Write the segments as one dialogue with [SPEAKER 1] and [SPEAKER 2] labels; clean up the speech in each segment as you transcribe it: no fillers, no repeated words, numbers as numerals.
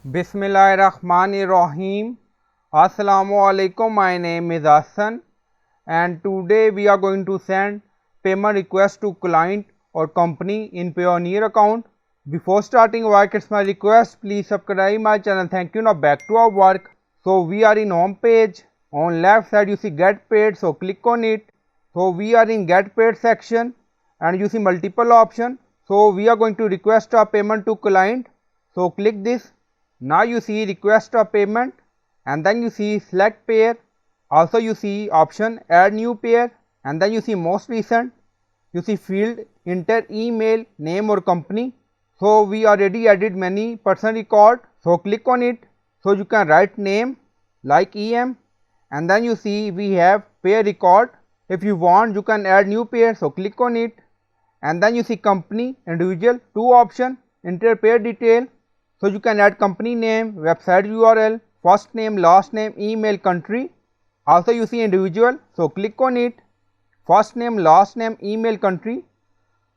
[SPEAKER 1] Bismillahirrahmanirrahim. Assalamualaikum. My name is Hassan and today we are going to send payment request to client or company in Payoneer account. Before starting work, it's my request, please subscribe my channel. Thank you. Now back to our work. So we are in home page. On left side you see get paid, so click on it. So we are in get paid section and you see multiple options. So we are going to request a payment to client, so click this. Now you see request a payment and then you see select pair. Also you see option add new pair and then you see most recent. You see field enter email, name or company. So we already added many person record, so click on it. So you can write name like EM and then you see we have pair record. If you want you can add new pair, so click on it. And then you see company, individual, two option, enter pair detail. So you can add company name, website URL, first name, last name, email, country. Also you see individual, so click on it, first name, last name, email, country.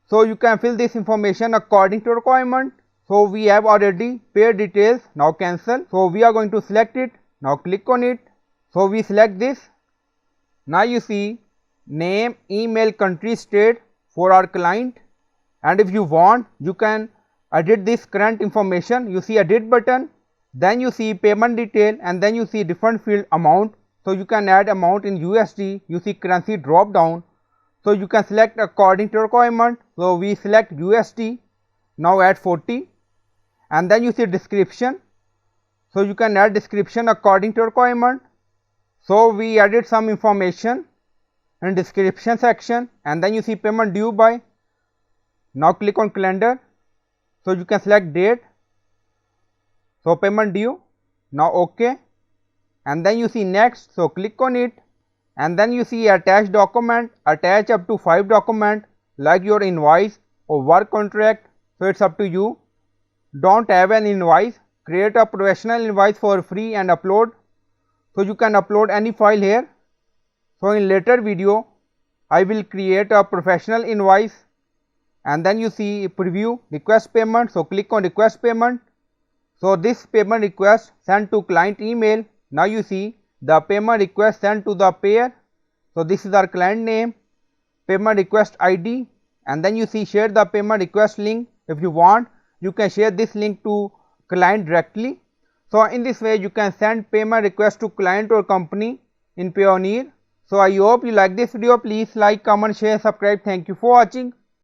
[SPEAKER 1] So you can fill this information according to requirement. So we have already pair details, now cancel. So we are going to select it, now click on it. So we select this. Now you see name, email, country, state for our client, and if you want you can edit this current information. You see edit button, then you see payment detail and then you see different field amount. So you can add amount in USD. You see currency drop down, so you can select according to requirement. So we select USD, now add 40 and then you see description. So you can add description according to requirement. So we added some information in description section and then you see payment due by. Now click on calendar, so you can select date, so payment due, now OK and then you see next, so click on it and then you see attach document, attach up to 5 document like your invoice or work contract. So it's up to you. Don't have an invoice, create a professional invoice for free and upload. So you can upload any file here. So in later video I will create a professional invoice and then you see preview request payment, so click on request payment. So this payment request sent to client email. Now you see the payment request sent to the payer. So this is our client name, payment request ID and then you see share the payment request link. If you want you can share this link to client directly. So in this way you can send payment request to client or company in Payoneer. So I hope you like this video. Please like, comment, share, subscribe. Thank you for watching.